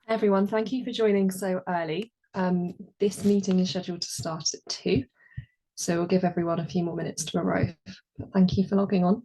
Everyone, thank you for joining so early. This meeting is scheduled to start at 2, so we'll give everyone a few more minutes to arrive. But thank you for logging on.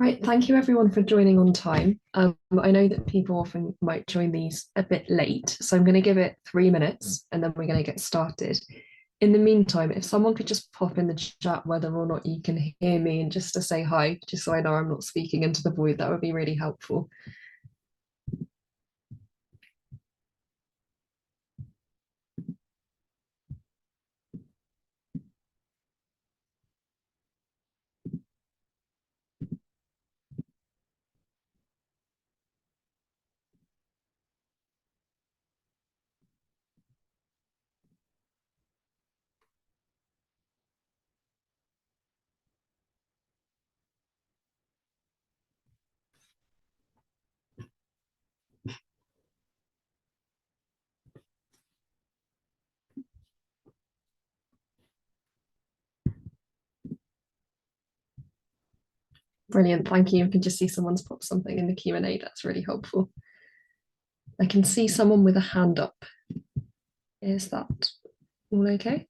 Right, thank you everyone for joining on time. I know that people often might join these a bit late, so I'm going to give it 3 minutes and then we're going to get started. In the meantime, if someone could just pop in the chat whether or not you can hear me and just to say hi, just so I know I'm not speaking into the void, that would be really helpful. Brilliant, thank you. I can just see someone's put something in the Q&A. That's really helpful. I can see someone with a hand up. Is that all okay?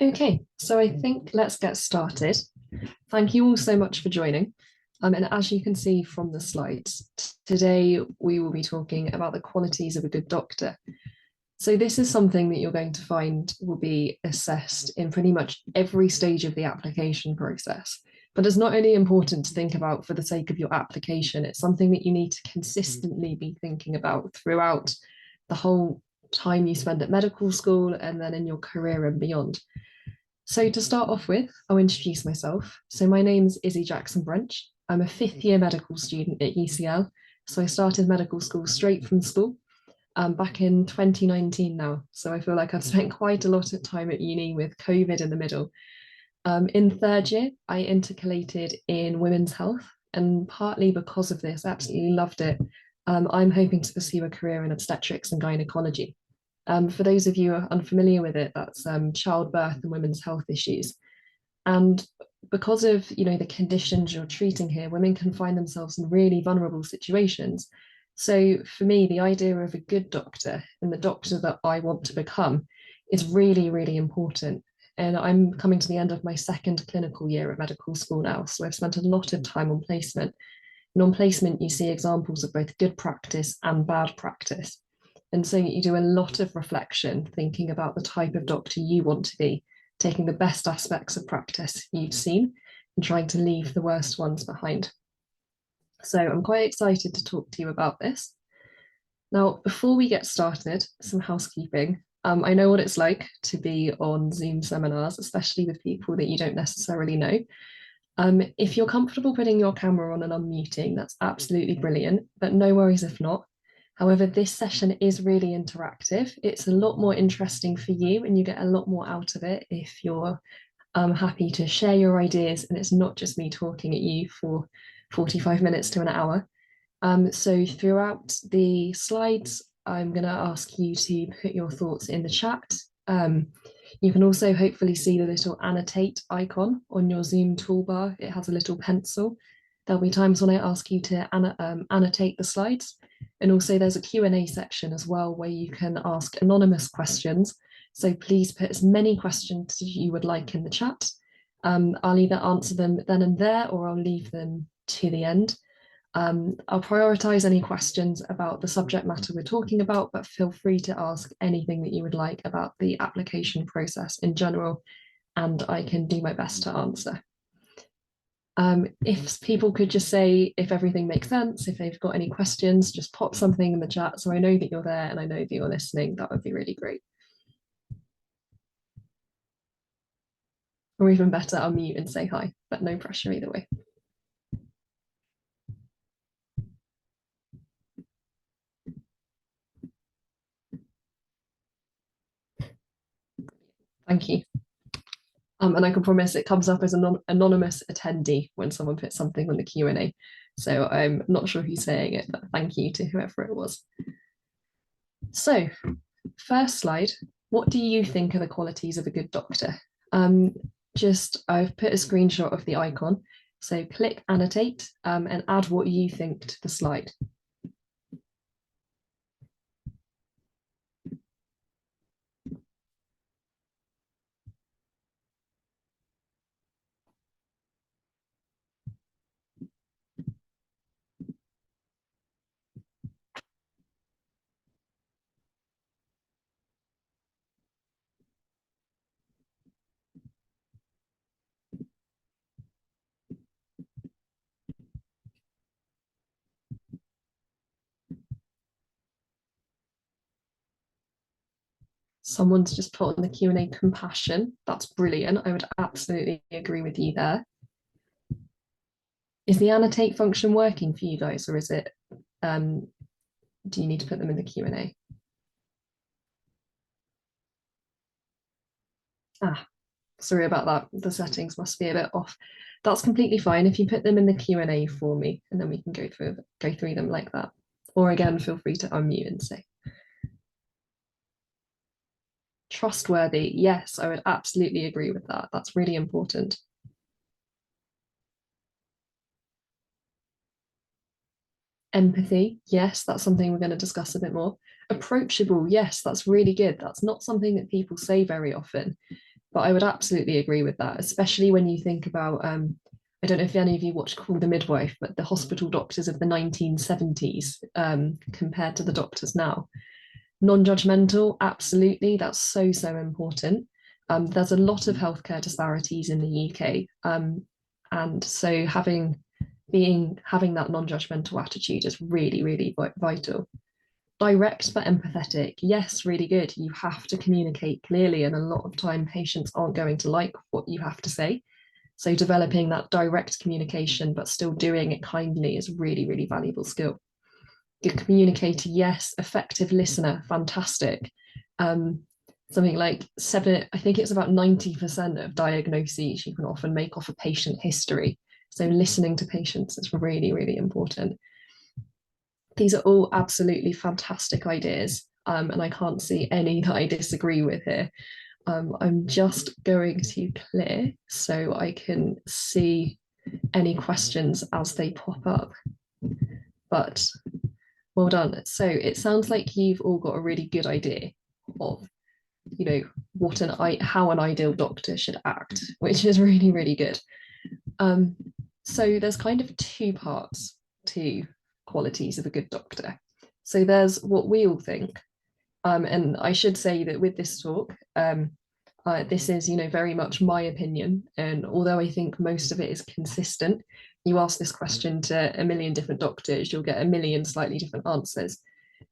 Okay, so I think let's get started. Thank you all so much for joining. And as you can see from the slides, today we will be talking about the qualities of a good doctor. So this is something that you're going to find will be assessed in pretty much every stage of the application process. But it's not only important to think about for the sake of your application, it's something that you need to consistently be thinking about throughout the whole time you spend at medical school and then in your career and beyond. So to start off with, I'll introduce myself. So my name's Izzy Jackson Brench. I'm a fifth year medical student at UCL. So I started medical school straight from school back in 2019 now. So I feel like I've spent quite a lot of time at uni with COVID in the middle. In third year, I intercalated in women's health, and partly because of this, I absolutely loved it. I'm hoping to pursue a career in obstetrics and gynecology. For those of you who are unfamiliar with it, that's childbirth and women's health issues. And because of the conditions you're treating here, women can find themselves in really vulnerable situations. So for me, the idea of a good doctor and the doctor that I want to become is really, really important. And I'm coming to the end of my second clinical year at medical school now. So I've spent a lot of time on placement. And on placement, you see examples of both good practice and bad practice. And so you do a lot of reflection, thinking about the type of doctor you want to be, taking the best aspects of practice you've seen and trying to leave the worst ones behind. So I'm quite excited to talk to you about this. Now, before we get started, some housekeeping. I know what it's like to be on Zoom seminars, especially with people that you don't necessarily know. If you're comfortable putting your camera on and unmuting, that's absolutely brilliant, but no worries if not. However, this session is really interactive. It's a lot more interesting for you and you get a lot more out of it if you're happy to share your ideas and it's not just me talking at you for 45 minutes to an hour. So throughout the slides, I'm going to ask you to put your thoughts in the chat. You can also hopefully see the little annotate icon on your Zoom toolbar. It has a little pencil. There'll be times when I ask you to annotate the slides. And also there's a Q&A section as well where you can ask anonymous questions. So please put as many questions as you would like in the chat. I'll either answer them then and there, or I'll leave them to the end. I'll prioritize any questions about the subject matter we're talking about, but feel free to ask anything that you would like about the application process in general, and I can do my best to answer. If people could just say if everything makes sense, if they've got any questions, just pop something in the chat so I know that you're there and I know that you're listening. That would be really great. Or even better, I'll mute and say hi, but no pressure either way. Thank you. And I can promise it comes up as an anonymous attendee when someone puts something on the Q&A. So I'm not sure who's saying it, but thank you to whoever it was. So first slide, what do you think are the qualities of a good doctor? I've put a screenshot of the icon. So click annotate and add what you think to the slide. Someone's just put on the Q&A compassion. That's brilliant. I would absolutely agree with you there. Is the annotate function working for you guys, or is it, do you need to put them in the Q&A? Sorry about that. The settings must be a bit off. That's completely fine if you put them in the Q&A for me, and then we can go through them like that. Or again, feel free to unmute and say. Trustworthy, yes, I would absolutely agree with that. That's really important. Empathy, yes, that's something we're going to discuss a bit more. Approachable, yes, that's really good. That's not something that people say very often, but I would absolutely agree with that, especially when you think about, I don't know if any of you watched Call the Midwife, but the hospital doctors of the 1970s compared to the doctors now. Non-judgmental, absolutely, that's so, so important. There's a lot of healthcare disparities in the UK. And so having that non-judgmental attitude is really, really vital. Direct but empathetic, yes, really good. You have to communicate clearly, and a lot of time patients aren't going to like what you have to say. So developing that direct communication but still doing it kindly is really, really valuable skill. Good communicator, yes. Effective listener, fantastic. Something like I think it's about 90% of diagnoses you can often make off a patient history. So listening to patients is really, really important. These are all absolutely fantastic ideas, and I can't see any that I disagree with here. I'm just going to clear so I can see any questions as they pop up. But well done. So it sounds like you've all got a really good idea of, you know, how an ideal doctor should act, which is really, really good. So there's kind of two parts to qualities of a good doctor. So there's what we all think, and I should say that with this talk, this is, very much my opinion, and although I think most of it is consistent, you ask this question to a million different doctors, you'll get a million slightly different answers.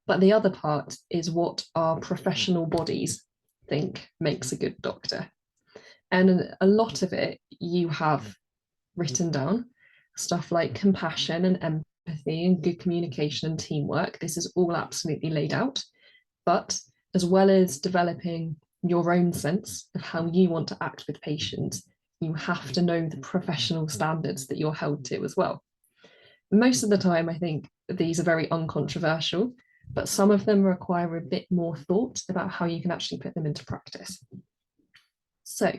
But the other part is what our professional bodies think makes a good doctor. And a lot of it you have written down, stuff like compassion and empathy and good communication and teamwork. This is all absolutely laid out. But as well as developing your own sense of how you want to act with patients, you have to know the professional standards that you're held to as well. Most of the time, I think these are very uncontroversial, but some of them require a bit more thought about how you can actually put them into practice. So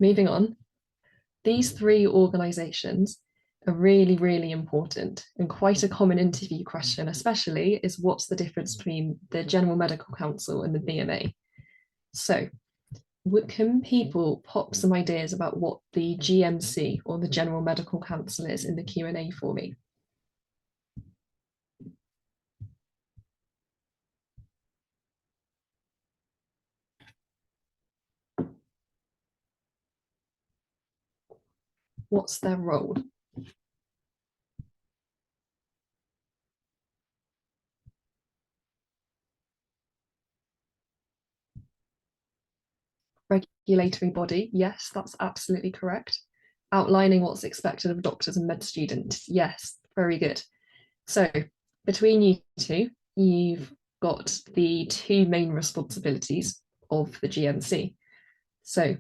moving on, these three organisations are really, really important, and quite a common interview question, especially, is what's the difference between the General Medical Council and the BMA? So can people pop some ideas about what the GMC or the General Medical Council is in the Q&A for me? What's their role? Regulatory body, yes, that's absolutely correct. Outlining what's expected of doctors and med students, yes, very good. So between you two, you've got the two main responsibilities of the GMC. So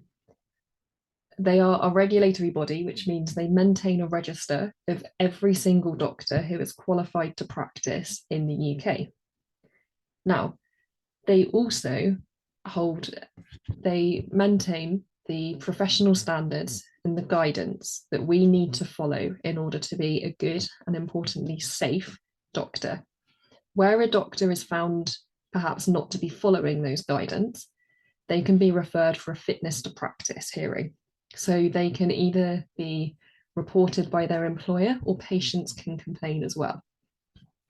they are a regulatory body, which means they maintain a register of every single doctor who is qualified to practice in the UK. Now, they also they maintain the professional standards and the guidance that we need to follow in order to be a good and importantly safe doctor. Where a doctor is found perhaps not to be following those guidance, they can be referred for a fitness to practice hearing. So they can either be reported by their employer or patients can complain as well.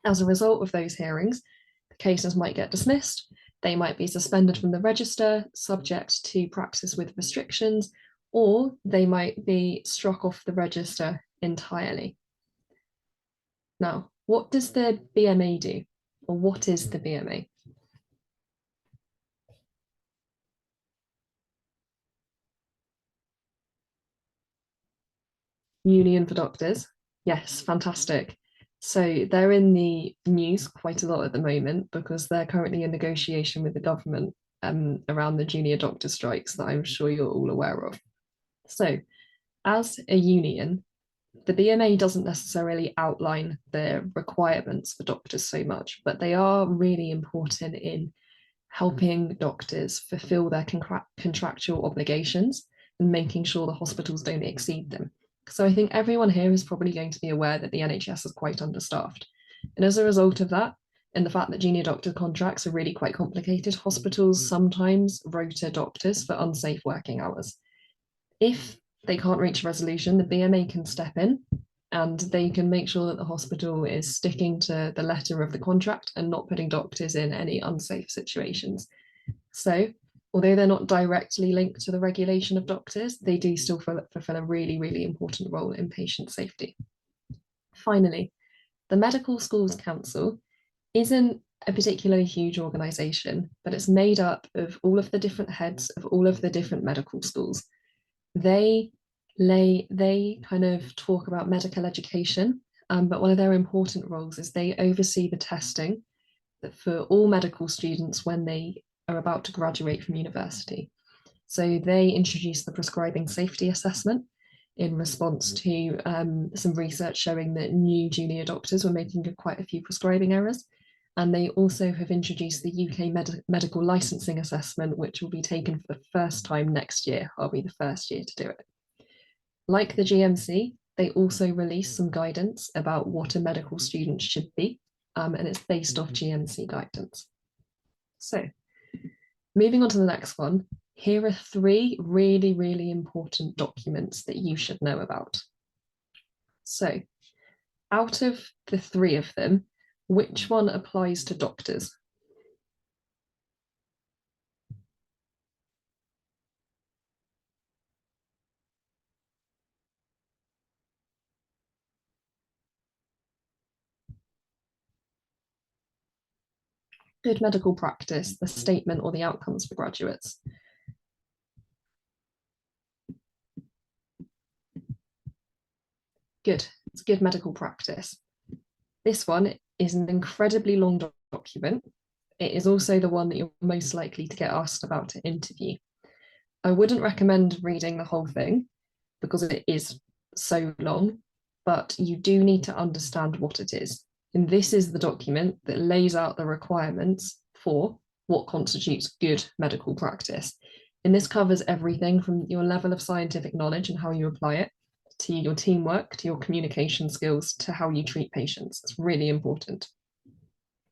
As a result of those hearings, the cases might get dismissed, they might be suspended from the register, subject to practice with restrictions, or they might be struck off the register entirely. Now, what does the BMA do? Or what is the BMA? Union for Doctors. Yes, fantastic. So they're in the news quite a lot at the moment because they're currently in negotiation with the government around the junior doctor strikes that I'm sure you're all aware of. So, as a union, the BMA doesn't necessarily outline the requirements for doctors so much, but they are really important in helping doctors fulfill their contractual obligations and making sure the hospitals don't exceed them. So I think everyone here is probably going to be aware that the NHS is quite understaffed. And as a result of that, and the fact that junior doctor contracts are really quite complicated, hospitals sometimes rota doctors for unsafe working hours. If they can't reach a resolution, the BMA can step in and they can make sure that the hospital is sticking to the letter of the contract and not putting doctors in any unsafe situations. So, although they're not directly linked to the regulation of doctors, they do still fulfill a really, really important role in patient safety. Finally, the Medical Schools Council isn't a particularly huge organisation, but it's made up of all of the different heads of all of the different medical schools. They kind of talk about medical education, but one of their important roles is they oversee the testing that for all medical students when they are about to graduate from university. So they introduced the prescribing safety assessment in response to some research showing that new junior doctors were making quite a few prescribing errors. And they also have introduced the UK medical licensing assessment, which will be taken for the first time next year. I'll be the first year to do it. Like the GMC, they also release some guidance about what a medical student should be, and it's based off GMC guidance. So moving on to the next one, here are three really, really important documents that you should know about. So out of the three of them, which one applies to doctors? Good medical practice, the statement or the outcomes for graduates. Good, it's good medical practice. This one is an incredibly long document. It is also the one that you're most likely to get asked about to interview. I wouldn't recommend reading the whole thing because it is so long, but you do need to understand what it is. And this is the document that lays out the requirements for what constitutes good medical practice. And this covers everything from your level of scientific knowledge and how you apply it, to your teamwork, to your communication skills, to how you treat patients. It's really important.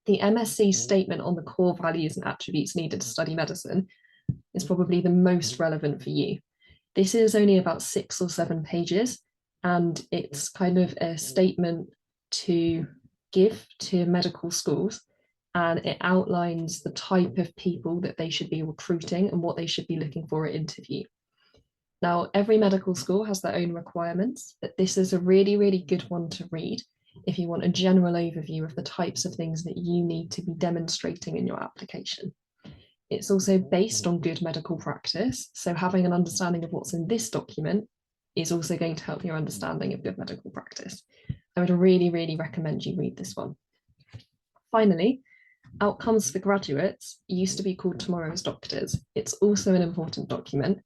The MSc statement on the core values and attributes needed to study medicine is probably the most relevant for you. This is only about 6 or 7 pages, and it's kind of a statement to give to medical schools, and it outlines the type of people that they should be recruiting and what they should be looking for at interview. Now, every medical school has their own requirements, but this is a really, really good one to read if you want a general overview of the types of things that you need to be demonstrating in your application. It's also based on good medical practice, so having an understanding of what's in this document is also going to help your understanding of good medical practice. I would really, really recommend you read this one. Finally, Outcomes for Graduates used to be called Tomorrow's Doctors. It's also an important document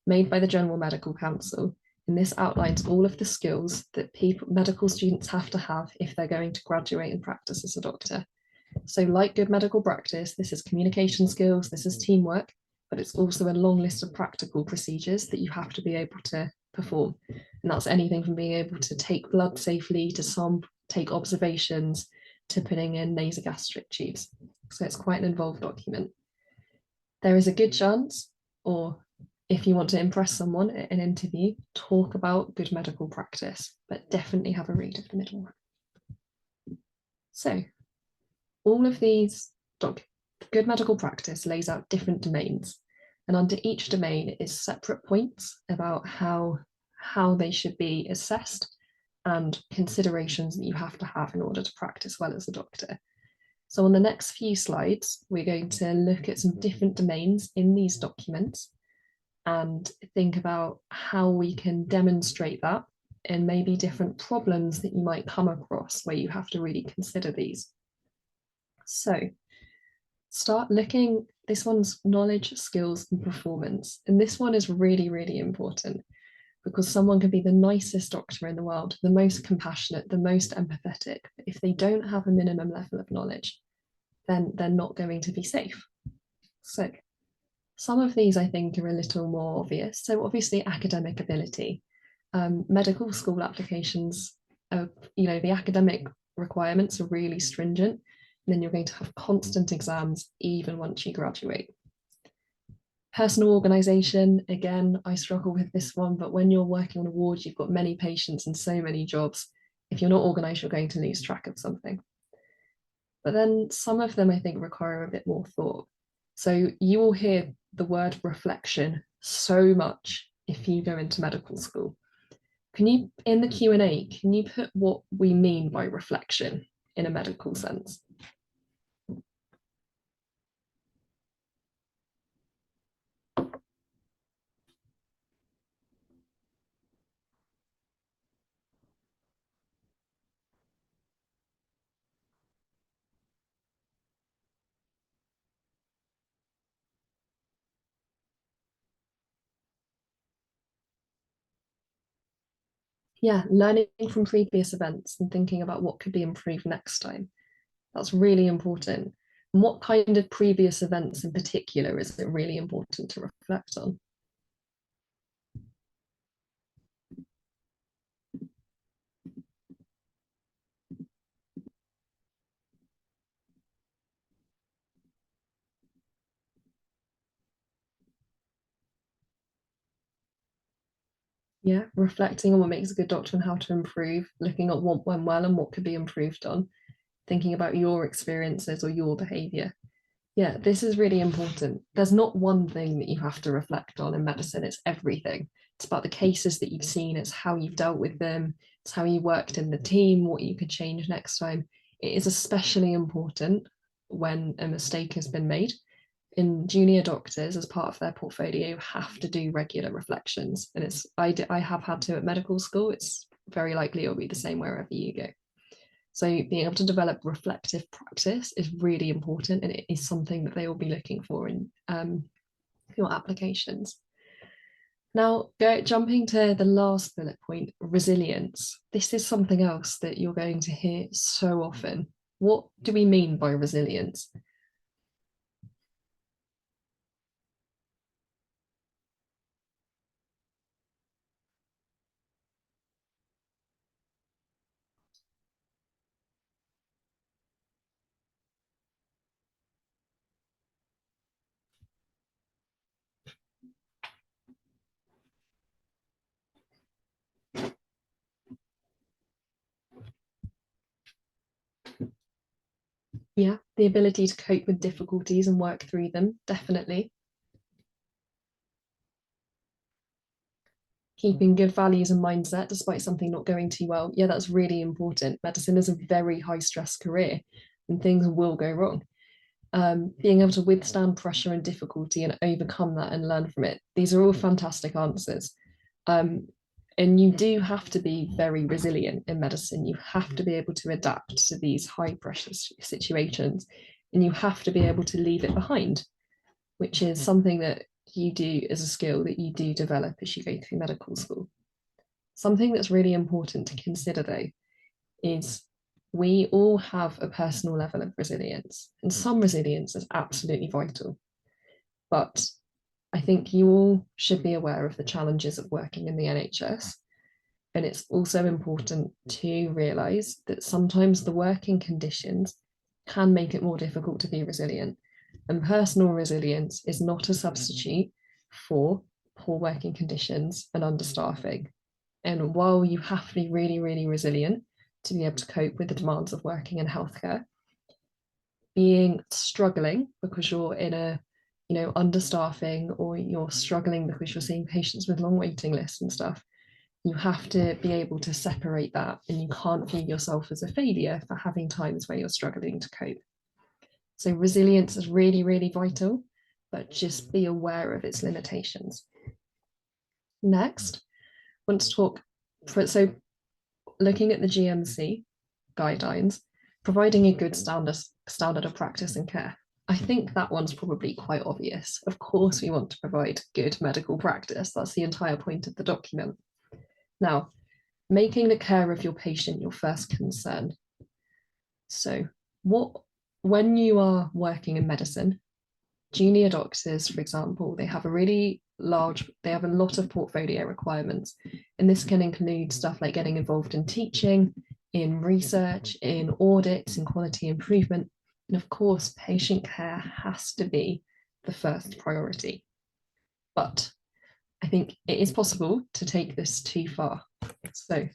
made by the General Medical Council, and this outlines all of the skills that medical students have to have if they're going to graduate and practice as a doctor. So like good medical practice, this is communication skills, this is teamwork, but it's also a long list of practical procedures that you have to be able to perform. And that's anything from being able to take blood safely, to take observations, to putting in nasogastric tubes. So it's quite an involved document. There is a good chance, or if you want to impress someone at an interview, talk about good medical practice, but definitely have a read of the middle one. So all of these, good medical practice lays out different domains, and under each domain is separate points about how they should be assessed and considerations that you have to have in order to practice well as a doctor. So on the next few slides, we're going to look at some different domains in these documents and think about how we can demonstrate that and maybe different problems that you might come across where you have to really consider these. So start looking, this one's knowledge, skills, and performance. And this one is really, really important because someone can be the nicest doctor in the world, the most compassionate, the most empathetic. But if they don't have a minimum level of knowledge, then they're not going to be safe. So some of these I think are a little more obvious. So obviously academic ability. Medical school applications, the academic requirements are really stringent. And then you're going to have constant exams even once you graduate. Personal organisation, again, I struggle with this one, but when you're working on a ward, you've got many patients and so many jobs. If you're not organised, you're going to lose track of something. But then some of them I think require a bit more thought. So you will hear the word reflection so much if you go into medical school. Can you, in the Q&A, can you put what we mean by reflection in a medical sense? Yeah, learning from previous events and thinking about what could be improved next time. That's really important. And what kind of previous events in particular is it really important to reflect on? Yeah, reflecting on what makes a good doctor and how to improve, looking at what went well and what could be improved on, thinking about your experiences or your behavior. Yeah, this is really important. There's not one thing that you have to reflect on in medicine, it's everything. It's about the cases that you've seen, it's how you've dealt with them, it's how you worked in the team, what you could change next time. It is especially important when a mistake has been made. In junior doctors, as part of their portfolio, have to do regular reflections. And I have had to at medical school. It's very likely it'll be the same wherever you go. So being able to develop reflective practice is really important, and it is something that they will be looking for in your applications. Now, jumping to the last bullet point, resilience. This is something else that you're going to hear so often. What do we mean by resilience? Yeah, the ability to cope with difficulties and work through them, definitely. Keeping good values and mindset despite something not going too well. Yeah, that's really important. Medicine is a very high stress career and things will go wrong. Being able to withstand pressure and difficulty and overcome that and learn from it. These are all fantastic answers. Um, and you do have to be very resilient in medicine. You have to be able to adapt to these high pressure situations and you have to be able to leave it behind, which is something that you do as a skill that you do develop as you go through medical school. Something that's really important to consider, though, is we all have a personal level of resilience, and some resilience is absolutely vital. But I think you all should be aware of the challenges of working in the NHS. And it's also important to realise that sometimes the working conditions can make it more difficult to be resilient. And personal resilience is not a substitute for poor working conditions and understaffing. And while you have to be really, really resilient to be able to cope with the demands of working in healthcare, being struggling because you're in a understaffing or you're struggling because you're seeing patients with long waiting lists and stuff, you have to be able to separate that and you can't view yourself as a failure for having times where you're struggling to cope. So resilience is really, really vital, but just be aware of its limitations. Next, I want to talk, so looking at the GMC guidelines, providing a good standard of practice and care. I think that one's probably quite obvious. Of course, we want to provide good medical practice. That's the entire point of the document. Now, making the care of your patient your first concern. So, what when you are working in medicine, junior doctors, for example, they have a lot of portfolio requirements. And this can include stuff like getting involved in teaching, in research, in audits, in quality improvement. And of course, patient care has to be the first priority. But I think it is possible to take this too far. So,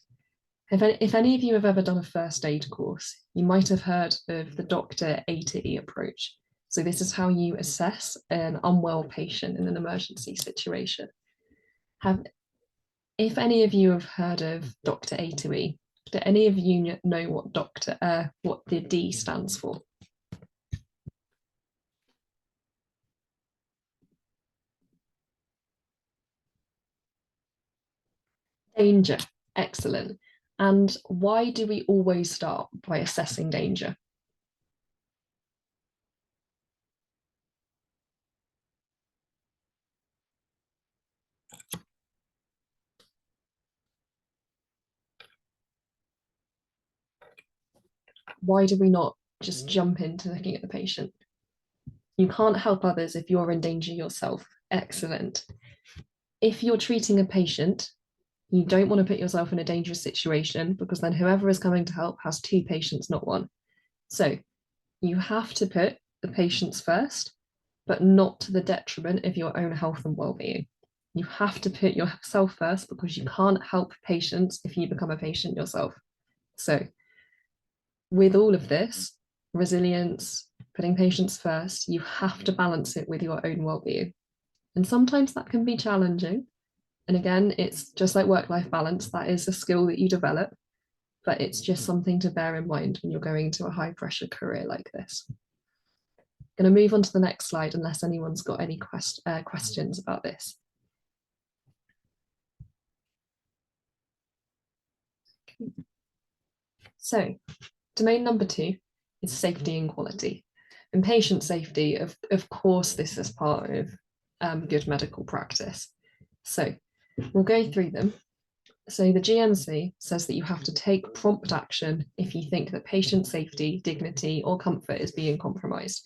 if any of you have ever done a first aid course, you might have heard of the Dr. A to E approach. So this is how you assess an unwell patient in an emergency situation. Have, if any of you have heard of Dr. A to E, do any of you know what the D stands for? Danger. Excellent. And why do we always start by assessing danger? Why do we not just jump into looking at the patient? You can't help others if you're in danger yourself. Excellent. If you're treating a patient, you don't want to put yourself in a dangerous situation because then whoever is coming to help has two patients, not one. So you have to put the patients first, but not to the detriment of your own health and well-being. You have to put yourself first because you can't help patients if you become a patient yourself. So with all of this, resilience, putting patients first, you have to balance it with your own well-being. And sometimes that can be challenging. And again, it's just like work-life balance, that is a skill that you develop, but it's just something to bear in mind when you're going into a high-pressure career like this. I'm going to move on to the next slide unless anyone's got any questions about this. So, domain number 2 is safety and quality. And patient safety, of course, this is part of good medical practice. So, we'll go through them. So the GMC says that you have to take prompt action if you think that patient safety, dignity, or comfort is being compromised.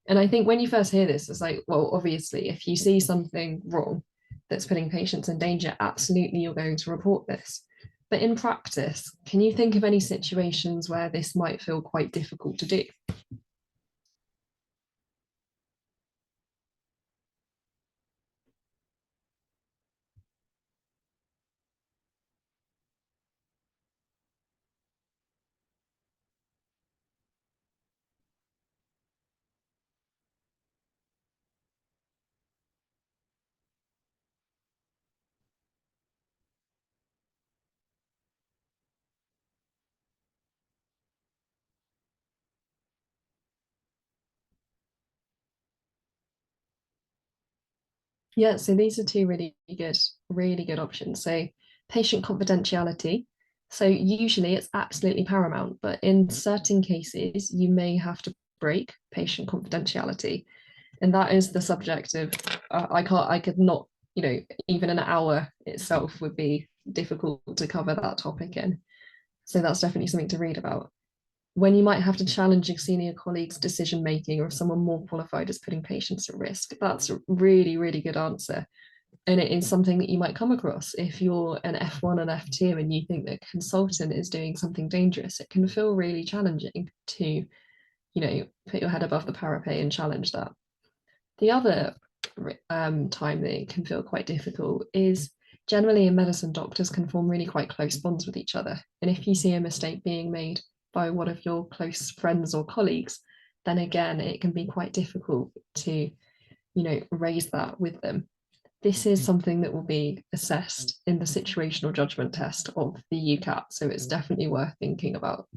And I think when you first hear this, it's like, well, obviously, if you see something wrong that's putting patients in danger, absolutely you're going to report this. But in practice, can you think of any situations where this might feel quite difficult to do? Yeah, so these are two really good options. So patient confidentiality. So usually it's absolutely paramount, but in certain cases, you may have to break patient confidentiality. And that is the subject of, I could not, even an hour itself would be difficult to cover that topic in. So that's definitely something to read about. When you might have to challenge your senior colleagues' decision making, or if someone more qualified is putting patients at risk, that's a really good answer. And it is something that you might come across if you're an F1 and F2 and you think that a consultant is doing something dangerous. It can feel really challenging to, put your head above the parapet and challenge that. The other time that it can feel quite difficult is generally in medicine, doctors can form really quite close bonds with each other. And if you see a mistake being made by one of your close friends or colleagues, then again, it can be quite difficult to, raise that with them. This is something that will be assessed in the situational judgment test of the UCAT. So it's definitely worth thinking about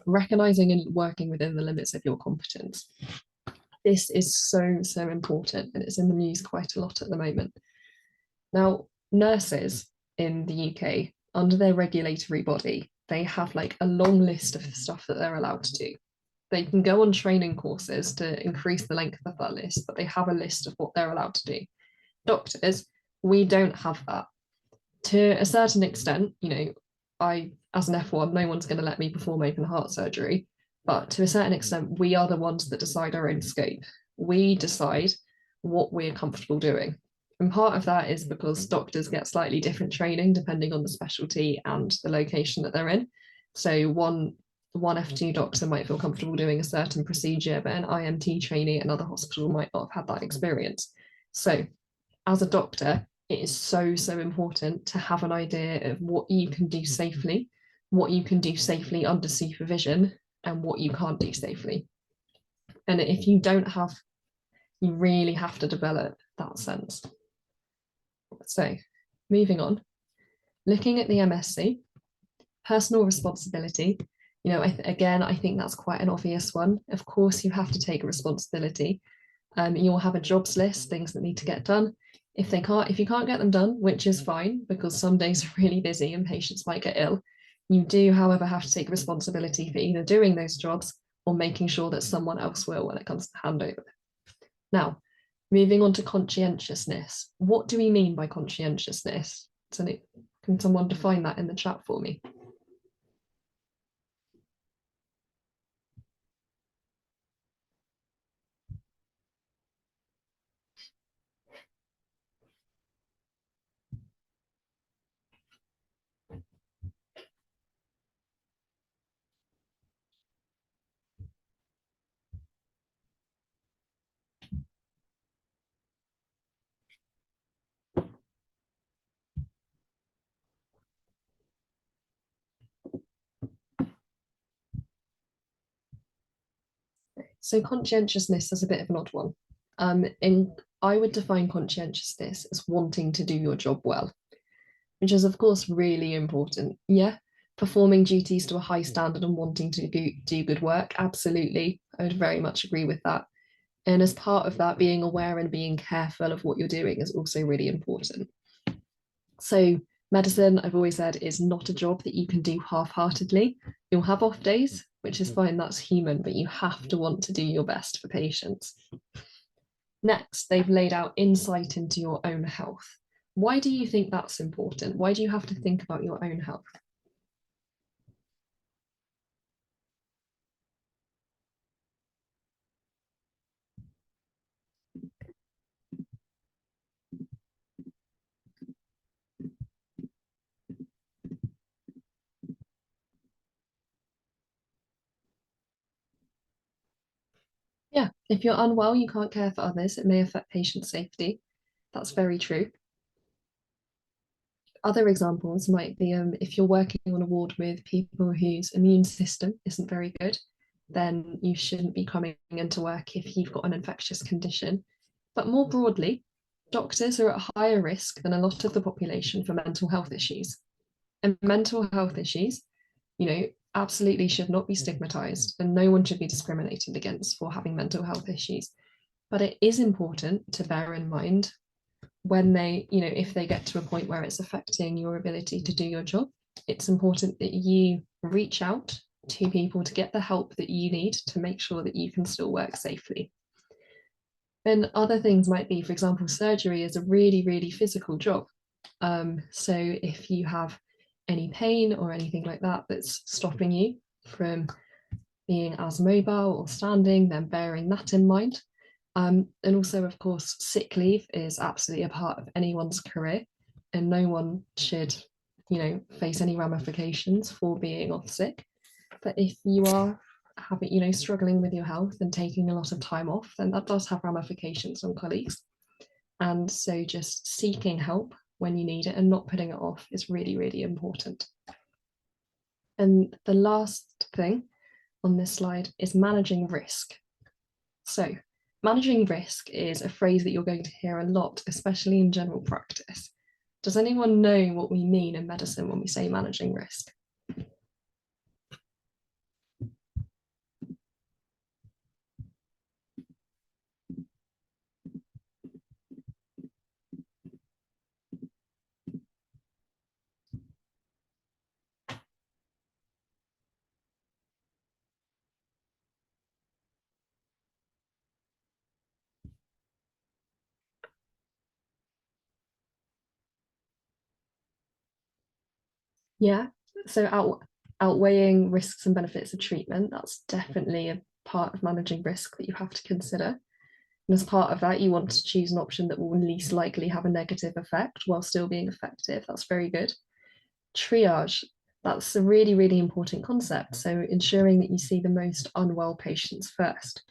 recognizing and working within the limits of your competence. This is so important, and it's in the news quite a lot at the moment. Now, nurses in the UK, under their regulatory body, they have like a long list of stuff that they're allowed to do. They can go on training courses to increase the length of that list, but they have a list of what they're allowed to do. Doctors, we don't have that. To a certain extent, I, as an F1, no one's going to let me perform open heart surgery. But to a certain extent, we are the ones that decide our own scope. We decide what we're comfortable doing. And part of that is because doctors get slightly different training depending on the specialty and the location that they're in. So one F2 doctor might feel comfortable doing a certain procedure, but an IMT trainee at another hospital might not have had that experience. So as a doctor, it is so important to have an idea of what you can do safely, what you can do safely under supervision, and what you can't do safely. And if you don't have, you really have to develop that sense. So moving on, looking at the MSc, personal responsibility. Again, I think that's quite an obvious one. Of course, you have to take responsibility. You'll have a jobs list, things that need to get done. If you can't get them done, which is fine because some days are really busy and patients might get ill, you do, however, have to take responsibility for either doing those jobs or making sure that someone else will when it comes to handover. Now, moving on to conscientiousness. What do we mean by conscientiousness? Can someone define that in the chat for me? So conscientiousness is a bit of an odd one. I would define conscientiousness as wanting to do your job well, which is of course really important. Yeah, performing duties to a high standard and wanting to do good work, absolutely. I would very much agree with that. And as part of that, being aware and being careful of what you're doing is also really important. So medicine, I've always said, is not a job that you can do half-heartedly. You'll have off days, which is fine, that's human, but you have to want to do your best for patients. Next, they've laid out insight into your own health. Why do you think that's important? Why do you have to think about your own health? Yeah, if you're unwell, you can't care for others. It may affect patient safety. That's very true. Other examples might be if you're working on a ward with people whose immune system isn't very good, then you shouldn't be coming into work if you've got an infectious condition. But more broadly, doctors are at higher risk than a lot of the population for mental health issues. And mental health issues, absolutely should not be stigmatized, and no one should be discriminated against for having mental health issues. But it is important to bear in mind when they, if they get to a point where it's affecting your ability to do your job, it's important that you reach out to people to get the help that you need to make sure that you can still work safely. And other things might be, for example, surgery is a really, really physical job. So if you have any pain or anything like that that's stopping you from being as mobile or standing, then bearing that in mind. And also, of course, sick leave is absolutely a part of anyone's career, and no one should, face any ramifications for being off sick. But if you are having, struggling with your health and taking a lot of time off, then that does have ramifications on colleagues. And so just seeking help when you need it and not putting it off is really, really important. And the last thing on this slide is managing risk. So managing risk is a phrase that you're going to hear a lot, especially in general practice. Does anyone know what we mean in medicine when we say managing risk? Yeah, so outweighing risks and benefits of treatment, that's definitely a part of managing risk that you have to consider. And as part of that, you want to choose an option that will least likely have a negative effect while still being effective. That's very good. Triage, that's a really, really important concept. So ensuring that you see the most unwell patients first.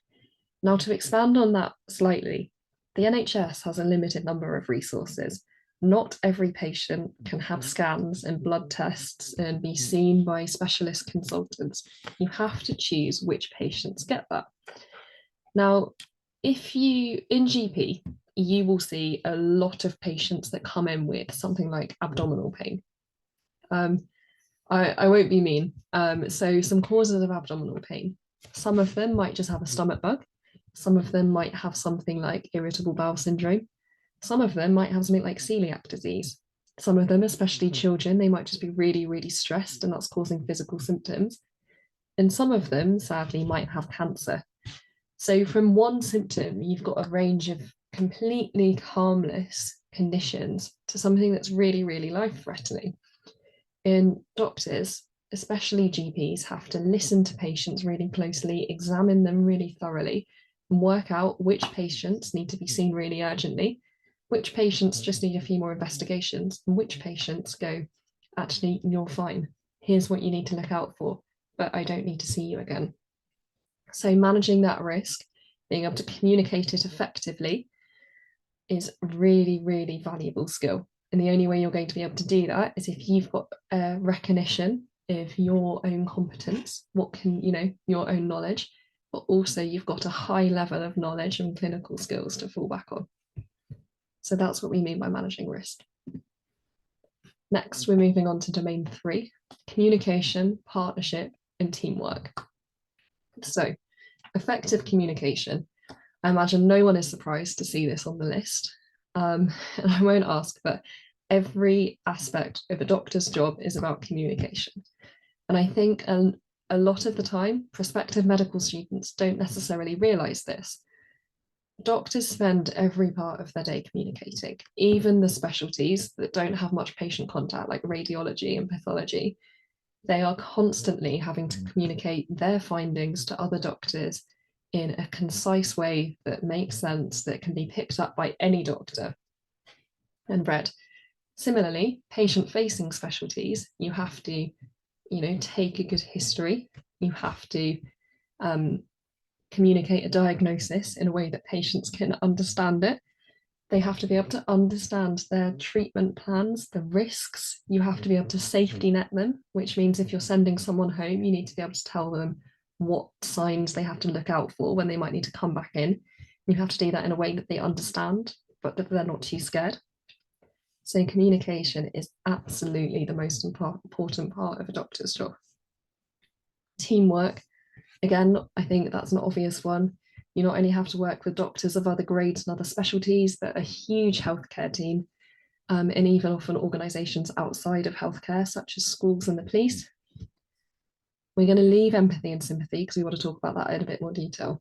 Now, to expand on that slightly, the NHS has a limited number of resources. Not every patient can have scans and blood tests and be seen by specialist consultants. You have to choose which patients get that. Now, if you, in GP, you will see a lot of patients that come in with something like abdominal pain. I won't be mean. So some causes of abdominal pain. Some of them might just have a stomach bug. Some of them might have something like irritable bowel syndrome. Some of them might have something like celiac disease. Some of them, especially children, they might just be really, really stressed and that's causing physical symptoms. And some of them, sadly, might have cancer. So from one symptom, you've got a range of completely harmless conditions to something that's really, really life-threatening. And doctors, especially GPs, have to listen to patients really closely, examine them really thoroughly, and work out which patients need to be seen really urgently, which patients just need a few more investigations, and which patients go, actually, you're fine. Here's what you need to look out for, but I don't need to see you again. So managing that risk, being able to communicate it effectively is really, really valuable skill. And the only way you're going to be able to do that is if you've got a recognition of your own competence, your own knowledge, but also you've got a high level of knowledge and clinical skills to fall back on. So that's what we mean by managing risk. Next, we're moving on to domain 3, communication, partnership, and teamwork. So effective communication. I imagine no one is surprised to see this on the list. And I won't ask, but every aspect of a doctor's job is about communication. And I think a lot of the time, prospective medical students don't necessarily realize this. Doctors spend every part of their day communicating, even the specialties that don't have much patient contact, like radiology and pathology. They are constantly having to communicate their findings to other doctors in a concise way that makes sense, that can be picked up by any doctor and read. Similarly, patient-facing specialties, you have to, take a good history. You have to communicate a diagnosis in a way that patients can understand it. They have to be able to understand their treatment plans, the risks. You have to be able to safety net them, which means if you're sending someone home, you need to be able to tell them what signs they have to look out for when they might need to come back in. You have to do that in a way that they understand, but that they're not too scared. So communication is absolutely the most important part of a doctor's job. Teamwork, again, I think that's an obvious one. You not only have to work with doctors of other grades and other specialties, but a huge healthcare team, and even often organisations outside of healthcare, such as schools and the police. We're going to leave empathy and sympathy because we want to talk about that in a bit more detail.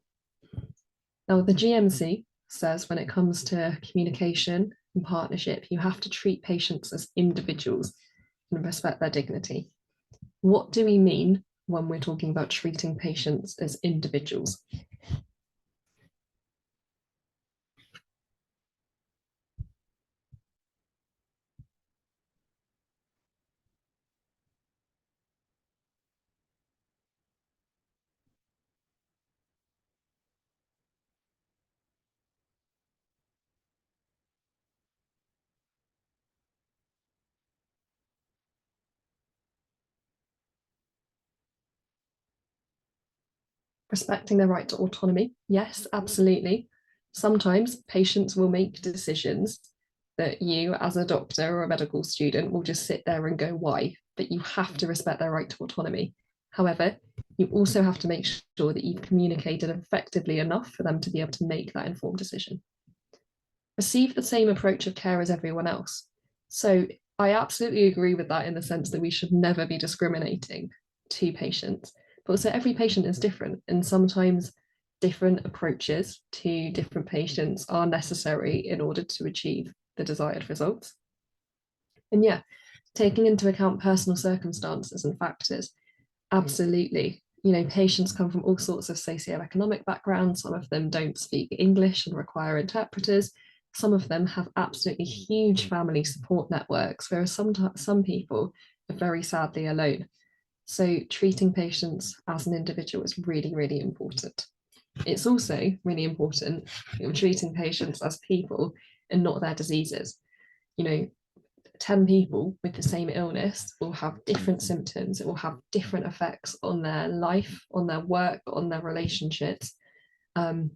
Now, the GMC says when it comes to communication and partnership, you have to treat patients as individuals and respect their dignity. What do we mean when we're talking about treating patients as individuals? Respecting their right to autonomy. Yes, absolutely. Sometimes patients will make decisions that you, as a doctor or a medical student, will just sit there and go, why? But you have to respect their right to autonomy. However, you also have to make sure that you've communicated effectively enough for them to be able to make that informed decision. Receive the same approach of care as everyone else. So I absolutely agree with that in the sense that we should never be discriminating to patients. But also every patient is different, and sometimes different approaches to different patients are necessary in order to achieve the desired results. And yeah, taking into account personal circumstances and factors, absolutely. You know, patients come from all sorts of socioeconomic backgrounds. Some of them don't speak English and require interpreters. Some of them have absolutely huge family support networks, whereas some people are very sadly alone. So treating patients as an individual is really, really important. It's also really important treating patients as people and not their diseases. You know, 10 people with the same illness will have different symptoms. It will have different effects on their life, on their work, on their relationships. You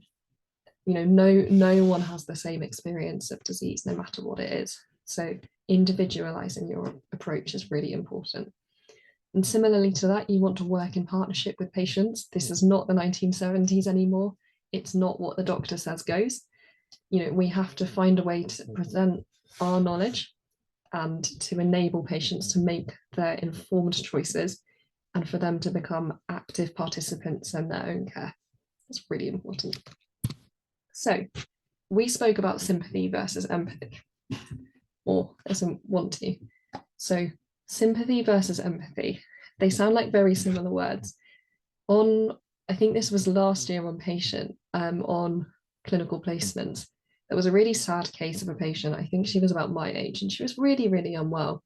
know, no one has the same experience of disease, no matter what it is. So individualizing your approach is really important. And similarly to that, you want to work in partnership with patients. This is not the 1970s anymore. It's not what the doctor says goes. You know, we have to find a way to present our knowledge and to enable patients to make their informed choices and for them to become active participants in their own care. That's really important. So we spoke about sympathy versus empathy, or as in want to. So sympathy versus empathy, they sound like very similar words. I think this was last year on patient, on clinical placements, there was a really sad case of a patient. I think she was about my age and she was really, really unwell.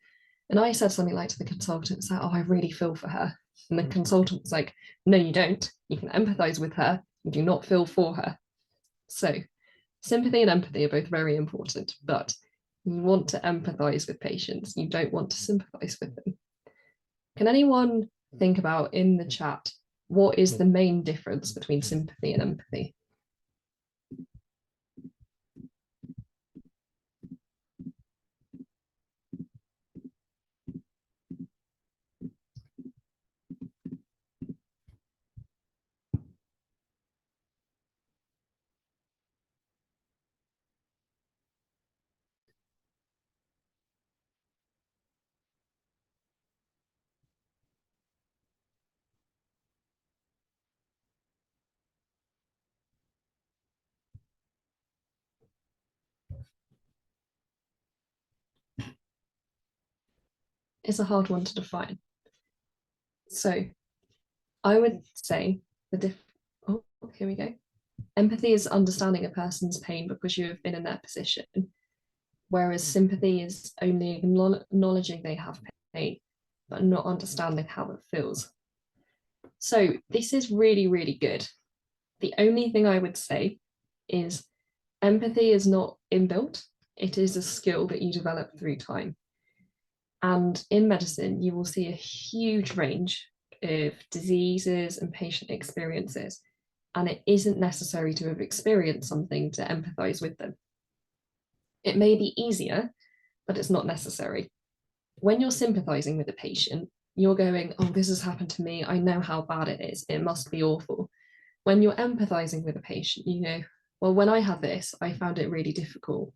And I said something like to the consultant, like, oh, I really feel for her. And the consultant was like, no, you don't. You can empathize with her. You do not feel for her. So sympathy and empathy are both very important, but you want to empathize with patients. You don't want to sympathize with them. Can anyone think about in the chat, what is the main difference between sympathy and empathy? It's a hard one to define. So I would say oh, here we go. Empathy is understanding a person's pain because you have been in their position, whereas sympathy is only acknowledging they have pain, but not understanding how it feels. So this is really, really good. The only thing I would say is empathy is not inbuilt. It is a skill that you develop through time. And in medicine, you will see a huge range of diseases and patient experiences. And it isn't necessary to have experienced something to empathize with them. It may be easier, but it's not necessary. When you're sympathizing with a patient, you're going, oh, this has happened to me. I know how bad it is. It must be awful. when you're empathizing with a patient, you know, well, when I had this, I found it really difficult.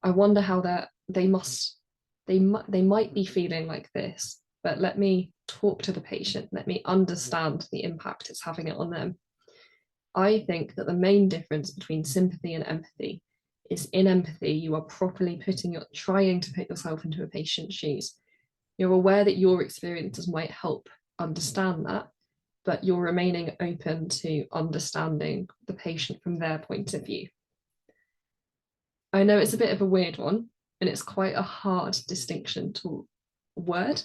I wonder how that they might be feeling like this, but let me talk to the patient, let me understand the impact it's having on them. I think that the main difference between sympathy and empathy is in empathy, you are properly trying to put yourself into a patient's shoes. You're aware that your experiences might help understand that, but you're remaining open to understanding the patient from their point of view. I know it's a bit of a weird one, and it's quite a hard distinction to word,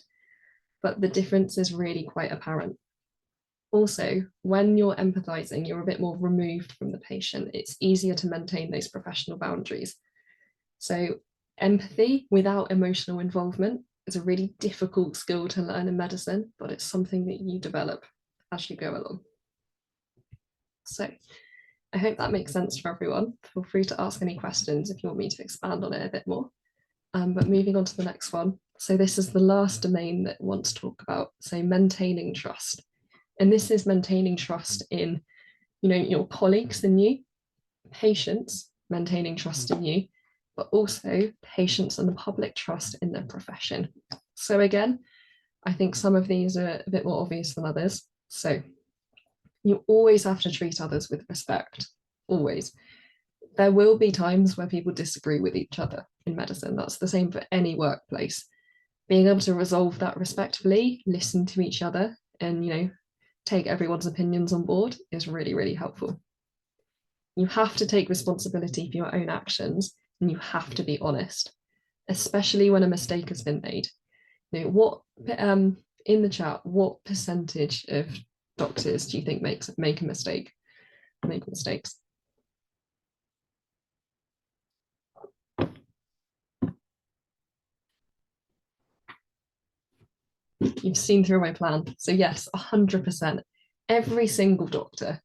but the difference is really quite apparent. Also, when you're empathizing, you're a bit more removed from the patient. It's easier to maintain those professional boundaries. So empathy without emotional involvement is a really difficult skill to learn in medicine, but it's something that you develop as you go along. So I hope that makes sense for everyone. Feel free to ask any questions if you want me to expand on it a bit more. But moving on to the next one. So this is the last domain that I want to talk about. So maintaining trust. And this is maintaining trust in, you know, your colleagues and you, patients maintaining trust in you, but also patients and the public trust in their profession. So again, I think some of these are a bit more obvious than others. So you always have to treat others with respect, always. There will be times where people disagree with each other in medicine. That's the same for any workplace. Being able to resolve that respectfully, listen to each other, and, you know, take everyone's opinions on board is really, really helpful. You have to take responsibility for your own actions, and you have to be honest, especially when a mistake has been made. You know, what in the chat, what percentage of doctors do you think make mistakes? You've seen through my plan. So yes, 100%. Every single doctor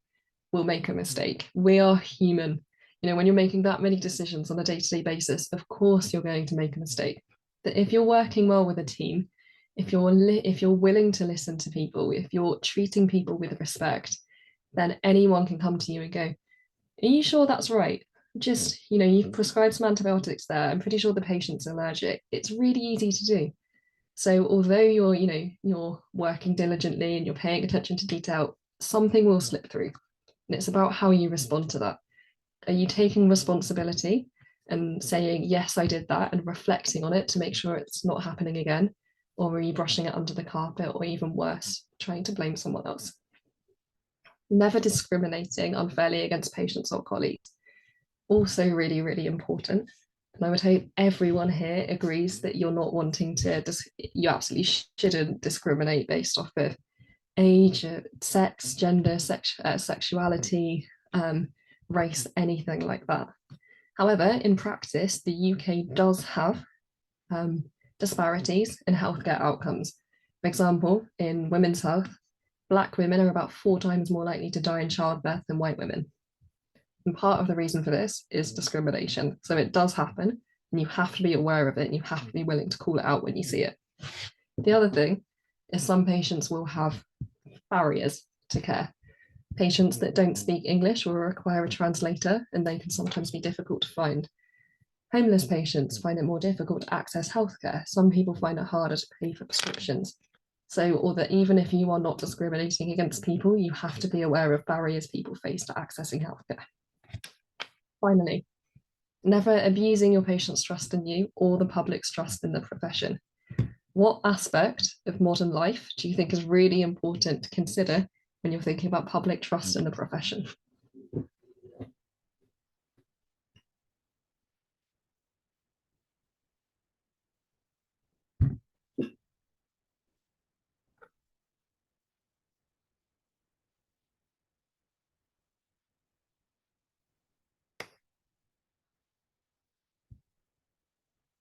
will make a mistake. We are human. You know, when you're making that many decisions on a day-to-day basis, of course you're going to make a mistake. But if you're working well with a team, if you're willing to listen to people, if you're treating people with respect, then anyone can come to you and go, "Are you sure that's right? Just, you know, you've prescribed some antibiotics there. I'm pretty sure the patient's allergic." It's really easy to do. So although you're working diligently and you're paying attention to detail, something will slip through. And it's about how you respond to that. Are you taking responsibility and saying, yes, I did that, and reflecting on it to make sure it's not happening again? Or are you brushing it under the carpet, or even worse, trying to blame someone else? Never discriminating unfairly against patients or colleagues. Also really, really important. And I would hope everyone here agrees that you're not wanting to, you absolutely shouldn't discriminate based off of age, sex, gender, sexuality, race, anything like that. However, in practice, the UK does have disparities in healthcare outcomes. For example, in women's health, Black women are about 4 times more likely to die in childbirth than white women. And part of the reason for this is discrimination. So it does happen, and you have to be aware of it, and you have to be willing to call it out when you see it. The other thing is some patients will have barriers to care. Patients that don't speak English will require a translator, and they can sometimes be difficult to find. Homeless patients find it more difficult to access healthcare. Some people find it harder to pay for prescriptions. So, or that even if you are not discriminating against people, you have to be aware of barriers people face to accessing healthcare. Finally, never abusing your patient's trust in you or the public's trust in the profession. What aspect of modern life do you think is really important to consider when you're thinking about public trust in the profession?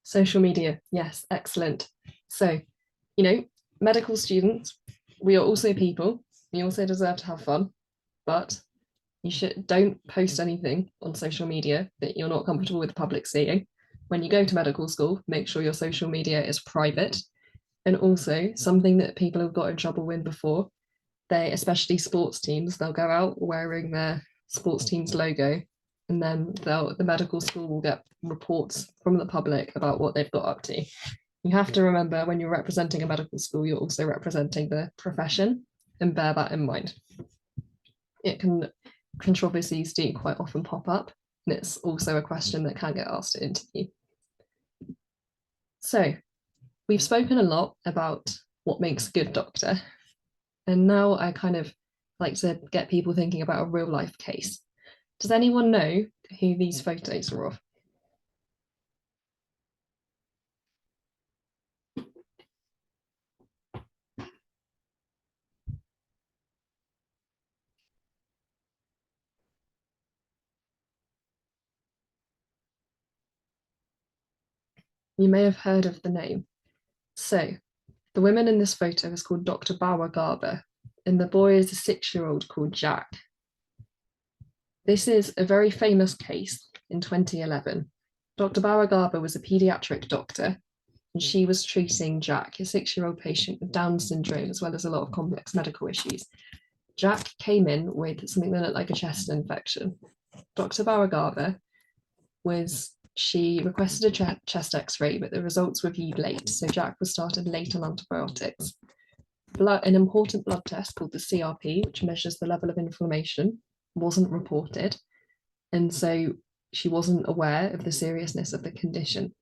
Social media, yes, excellent. So, you know, medical students, we are also people. We also deserve to have fun, but don't post anything on social media that you're not comfortable with the public seeing. When you go to medical school, make sure your social media is private. And also, something that people have got in trouble with before They, especially sports teams, they'll go out wearing their sports team's logo, and then the medical school will get reports from the public about what they've got up to. You have to remember when you're representing a medical school, you're also representing the profession, and bear that in mind. Controversies do quite often pop up, and it's also a question that can get asked at interview. So we've spoken a lot about what makes a good doctor, and now I kind of like to get people thinking about a real life case. Does anyone know who these photos are of? You may have heard of the name. So the woman in this photo is called Dr. Bawa Garber, and the boy is a 6-year-old called Jack. This is a very famous case in 2011. Dr. Bawa Garber was a pediatric doctor, and she was treating Jack, a 6-year-old patient with Down syndrome, as well as a lot of complex medical issues. Jack came in with something that looked like a chest infection. Dr. Bawa Garber she requested a chest x-ray, but the results were viewed late, so Jack was started late on antibiotics. An important blood test called the CRP, which measures the level of inflammation, wasn't reported, and so she wasn't aware of the seriousness of the condition.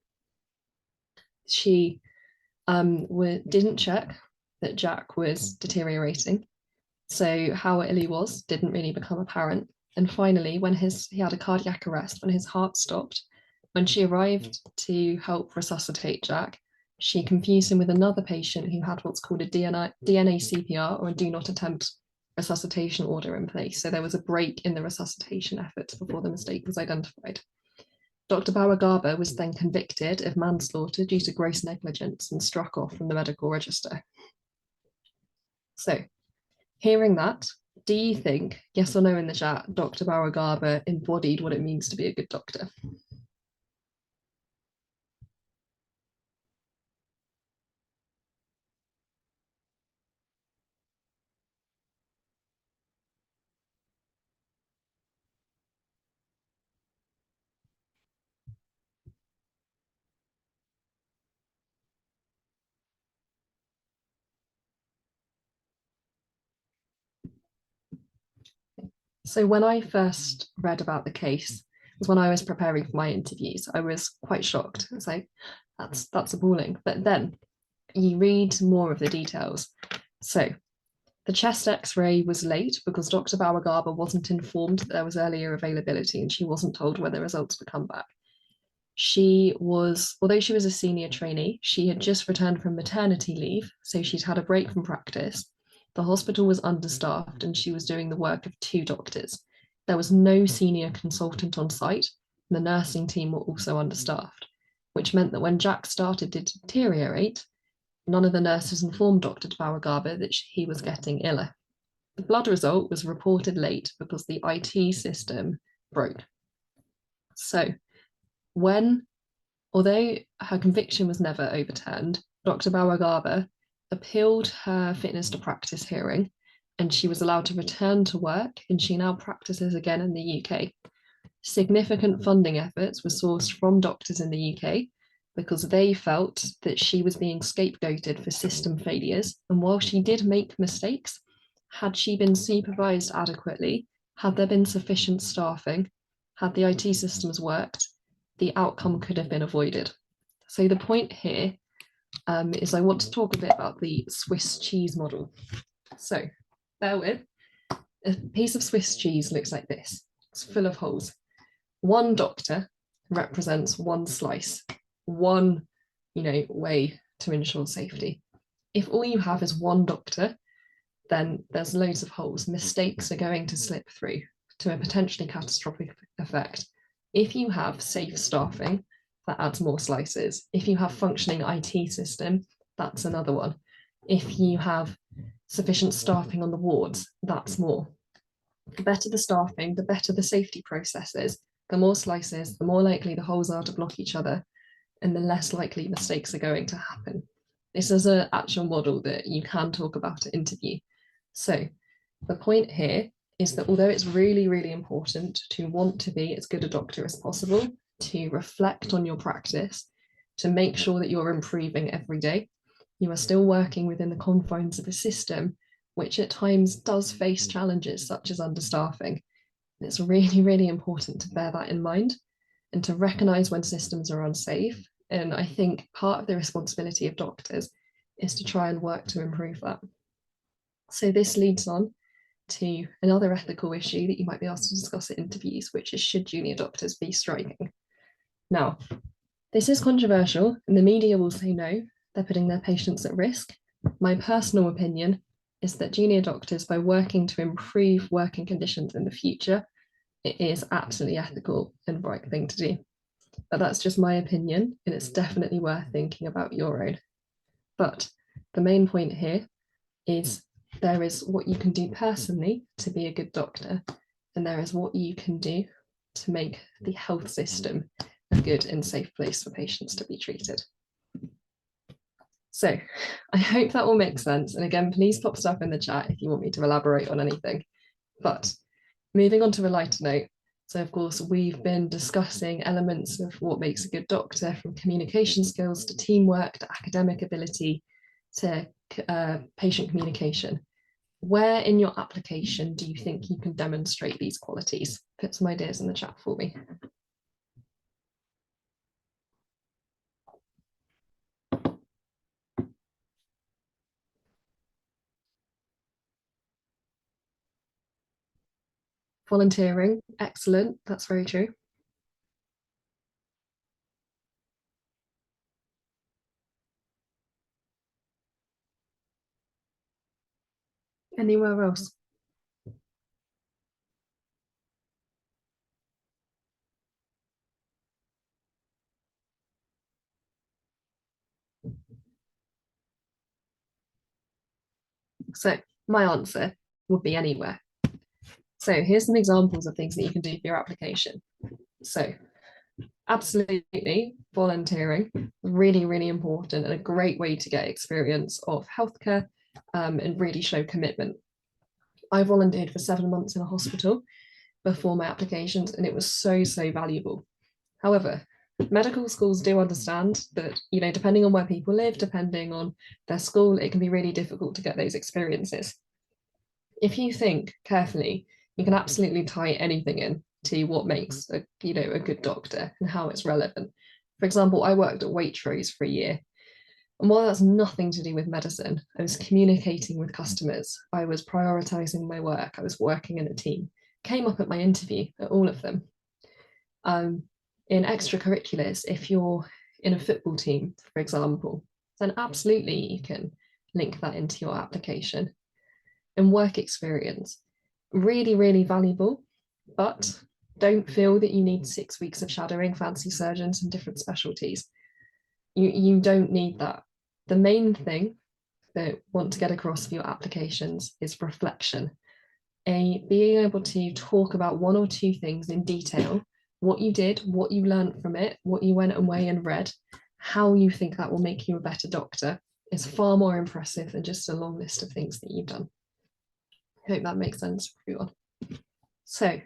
She didn't check that Jack was deteriorating, so how ill he was didn't really become apparent. And finally, when he had a cardiac arrest, when his heart stopped, when she arrived to help resuscitate Jack, she confused him with another patient who had what's called a DNA CPR, or a do not attempt resuscitation order, in place. So there was a break in the resuscitation efforts before the mistake was identified. Dr. Bawa Garber was then convicted of manslaughter due to gross negligence and struck off from the medical register. So, hearing that, do you think, yes or no in the chat, Dr. Bawa Garber embodied what it means to be a good doctor? So when I first read about the case, was when I was preparing for my interviews, I was quite shocked. I was like, that's appalling. But then you read more of the details. So the chest x-ray was late because Dr. Bawa Garber wasn't informed that there was earlier availability, and she wasn't told when the results would come back. Although she was a senior trainee, she had just returned from maternity leave, so she'd had a break from practice. The hospital was understaffed, and she was doing the work of 2 doctors. There was no senior consultant on site, and the nursing team were also understaffed, which meant that when Jack started to deteriorate, none of the nurses informed Dr. Bawa Garber that he was getting iller. The blood result was reported late because the IT system broke. So although her conviction was never overturned, Dr. Bawa Garber appealed her fitness to practice hearing, and she was allowed to return to work, and she now practices again in the UK. Significant funding efforts were sourced from doctors in the UK because they felt that she was being scapegoated for system failures. And while she did make mistakes, had she been supervised adequately, had there been sufficient staffing, had the IT systems worked, the outcome could have been avoided. So the point here is I want to talk a bit about the Swiss cheese model. So bear with. A piece of Swiss cheese looks like this. It's full of holes. One doctor represents one slice, one way to ensure safety. If all you have is one doctor, then there's loads of holes. Mistakes are going to slip through to a potentially catastrophic effect. If you have safe staffing, that adds more slices. If you have functioning IT system, that's another one. If you have sufficient staffing on the wards, that's more. The better the staffing, the better the safety processes, the more slices, the more likely the holes are to block each other, and the less likely mistakes are going to happen. This is an actual model that you can talk about at interview. So the point here is that although it's really, really important to want to be as good a doctor as possible, to reflect on your practice, to make sure that you're improving every day, you are still working within the confines of a system which at times does face challenges such as understaffing. And it's really, really important to bear that in mind and to recognize when systems are unsafe. And I think part of the responsibility of doctors is to try and work to improve that. So this leads on to another ethical issue that you might be asked to discuss at interviews, which is, should junior doctors be striking? Now, this is controversial, and the media will say no, they're putting their patients at risk. My personal opinion is that junior doctors, by working to improve working conditions in the future, it is absolutely ethical and right thing to do. But that's just my opinion, and it's definitely worth thinking about your own. But the main point here is there is what you can do personally to be a good doctor, and there is what you can do to make the health system a good and safe place for patients to be treated. So I hope that all makes sense. And again, please pop stuff in the chat if you want me to elaborate on anything. But moving on to a lighter note. So of course, we've been discussing elements of what makes a good doctor, from communication skills to teamwork to academic ability to patient communication. Where in your application do you think you can demonstrate these qualities? Put some ideas in the chat for me. Volunteering, excellent, that's very true. Anywhere else? So my answer would be anywhere. So here's some examples of things that you can do for your application. So absolutely, volunteering, really, really important and a great way to get experience of healthcare and really show commitment. I volunteered for 7 months in a hospital before my applications, and it was so, so valuable. However, medical schools do understand that, you know, depending on where people live, depending on their school, it can be really difficult to get those experiences. If you think carefully, you can absolutely tie anything in to what makes a, you know, a good doctor and how it's relevant. For example, I worked at Waitrose for a year. And while that's nothing to do with medicine, I was communicating with customers. I was prioritizing my work. I was working in a team. Came up at my interview at all of them. In extracurriculars, if you're in a football team, for example, then absolutely you can link that into your application. And work experience, really, really valuable, but don't feel that you need 6 weeks of shadowing fancy surgeons and different specialties. You don't need that. The main thing that want to get across for your applications is reflection. Being able to talk about 1 or 2 things in detail, what you did, what you learned from it, what you went away and read, how you think that will make you a better doctor is far more impressive than just a long list of things that you've done. I hope that makes sense for everyone. So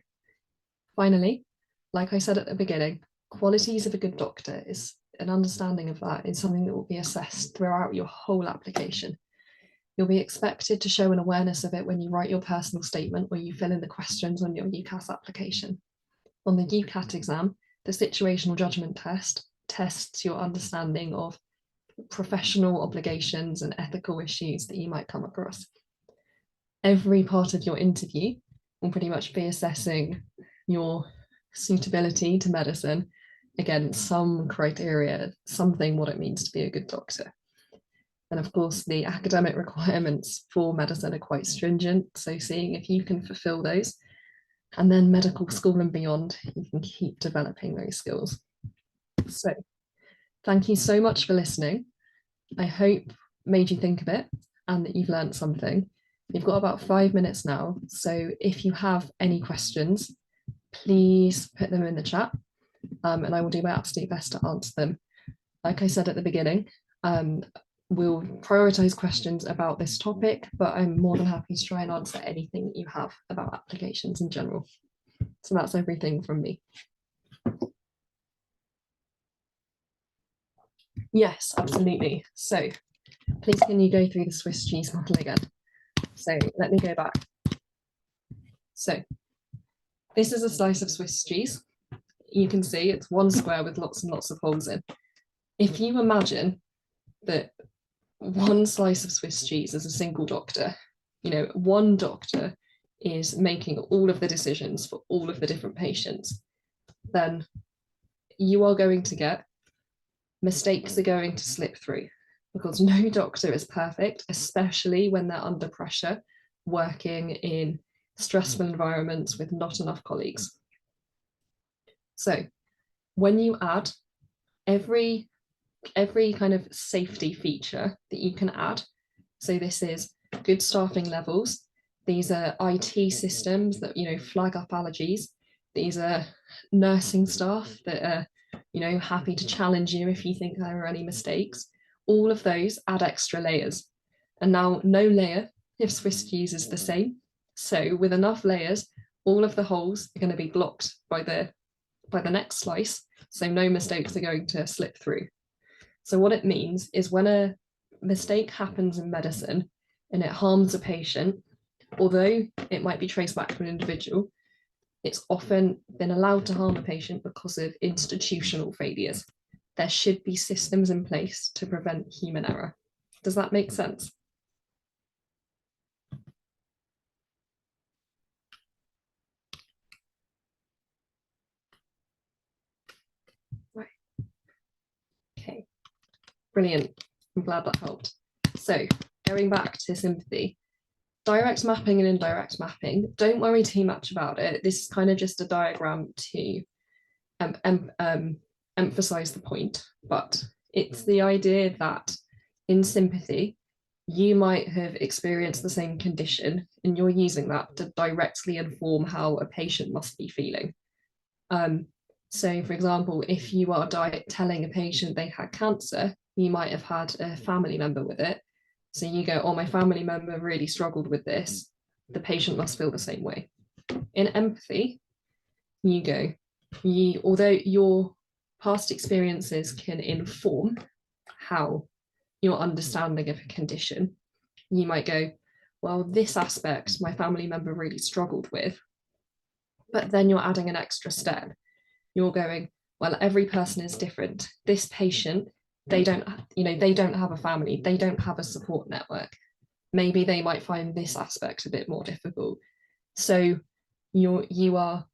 finally, like I said at the beginning, qualities of a good doctor is an understanding of that is something that will be assessed throughout your whole application. You'll be expected to show an awareness of it when you write your personal statement or you fill in the questions on your UCAS application. On the UCAT exam, the situational judgment test tests your understanding of professional obligations and ethical issues that you might come across. Every part of your interview will pretty much be assessing your suitability to medicine against some criteria, something what it means to be a good doctor. And of course, the academic requirements for medicine are quite stringent. So seeing if you can fulfill those, and then medical school and beyond, you can keep developing those skills. So thank you so much for listening. I hope made you think a bit and that you've learned something. You've got about 5 minutes now. So if you have any questions, please put them in the chat and I will do my absolute best to answer them. Like I said at the beginning, we'll prioritize questions about this topic, but I'm more than happy to try and answer anything that you have about applications in general. So that's everything from me. Yes, absolutely. So please can you go through the Swiss cheese model again? So let me go back. So this is a slice of Swiss cheese. You can see it's one square with lots and lots of holes in. If you imagine that one slice of Swiss cheese is a single doctor, you know, one doctor is making all of the decisions for all of the different patients, then you are going to get mistakes are going to slip through because no doctor is perfect, especially when they're under pressure, working in stressful environments with not enough colleagues. So when you add every kind of safety feature that you can add, so this is good staffing levels, these are IT systems that, you know, flag up allergies, these are nursing staff that are, you know, happy to challenge you if you think there are any mistakes. All of those add extra layers. And now no layer if Swiss cheese is the same. So with enough layers, all of the holes are going to be blocked by the next slice. So no mistakes are going to slip through. So what it means is when a mistake happens in medicine and it harms a patient, although it might be traced back to an individual, it's often been allowed to harm a patient because of institutional failures. There should be systems in place to prevent human error. Does that make sense? Right. Okay, brilliant. I'm glad that helped. So going back to sympathy, direct mapping and indirect mapping, don't worry too much about it. This is kind of just a diagram to emphasize the point, but it's the idea that in sympathy, you might have experienced the same condition and you're using that to directly inform how a patient must be feeling. So for example, if you are telling a patient they had cancer, you might have had a family member with it. So you go, oh, my family member really struggled with this. The patient must feel the same way. In empathy, you go, although your past experiences can inform how your understanding of a condition, you might go, well, this aspect my family member really struggled with. But then you're adding an extra step. You're going, well, every person is different. This patient, they don't have a family, they don't have a support network. Maybe they might find this aspect a bit more difficult. So you are,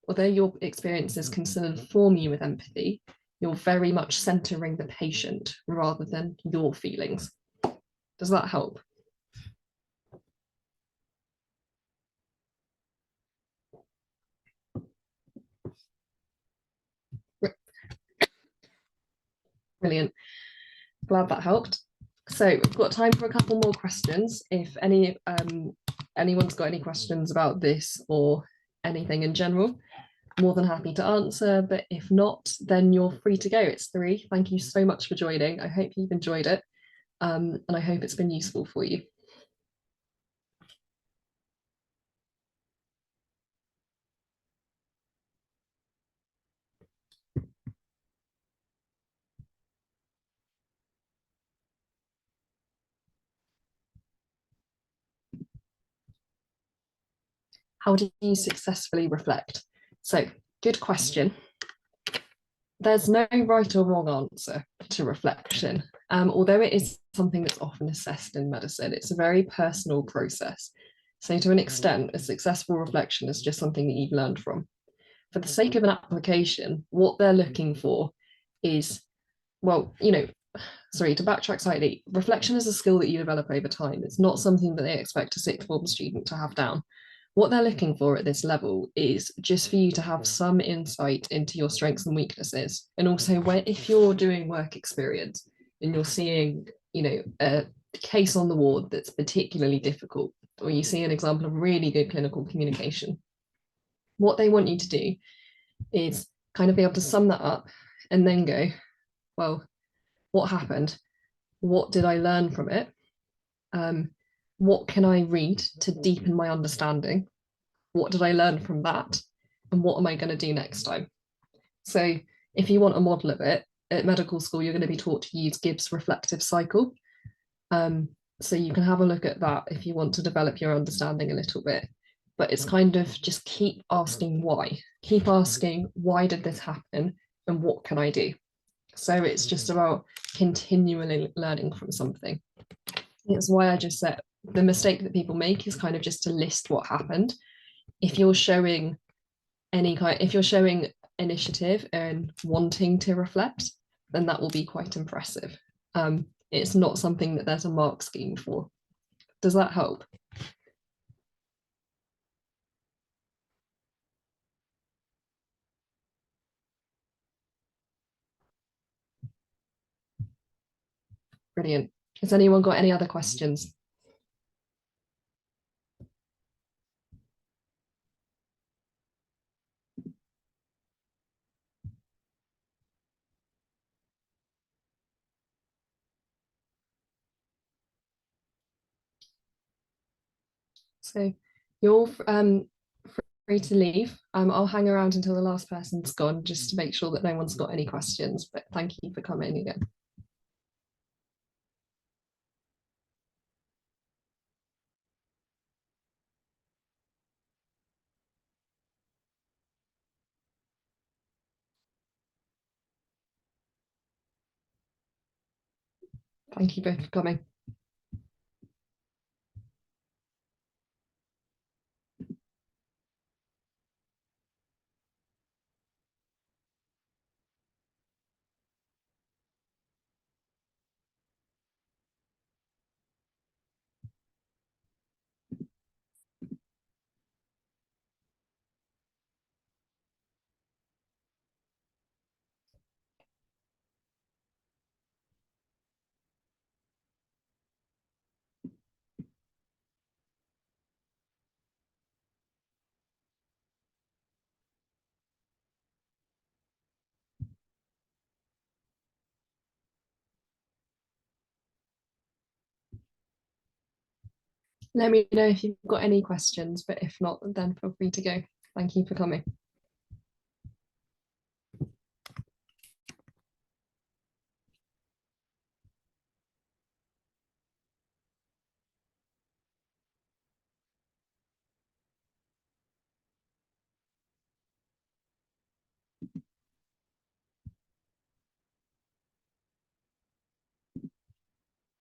although your experiences can still inform you with empathy, you're very much centering the patient rather than your feelings. Does that help? Brilliant. Glad that helped. So we've got time for a couple more questions. If anyone's got any questions about this or anything in general, more than happy to answer. But if not, then you're free to go. It's 3. Thank you so much for joining. I hope you've enjoyed it. And I hope it's been useful for you. How do you successfully reflect? So, good question. There's no right or wrong answer to reflection. Although it is something that's often assessed in medicine, it's a very personal process. So to an extent, a successful reflection is just something that you've learned from. For the sake of an application, what they're looking for is, well, sorry, to backtrack slightly, reflection is a skill that you develop over time. It's not something that they expect a sixth form student to have down. What they're looking for at this level is just for you to have some insight into your strengths and weaknesses. And also where if you're doing work experience and you're seeing, a case on the ward that's particularly difficult, or you see an example of really good clinical communication, what they want you to do is kind of be able to sum that up and then go, well, what happened? what did I learn from it? Um, what can I read to deepen my understanding? What did I learn from that? And what am I going to do next time? So if you want a model of it, at medical school, you're going to be taught to use Gibbs reflective cycle. Um, so you can have a look at that if you want to develop your understanding a little bit. But it's kind of just keep asking why. Keep asking, why did this happen? And what can I do? So it's just about continually learning from something. It's why I just said the mistake that people make is kind of just to list what happened. If you're showing if you're showing initiative and wanting to reflect, then that will be quite impressive. It's not something that there's a mark scheme for. Does that help? Brilliant. Has anyone got any other questions? So you're free to leave. I'll hang around until the last person's gone just to make sure that no one's got any questions. But thank you for coming again. Thank you both for coming. Let me know if you've got any questions, but if not, then feel free to go. Thank you for coming.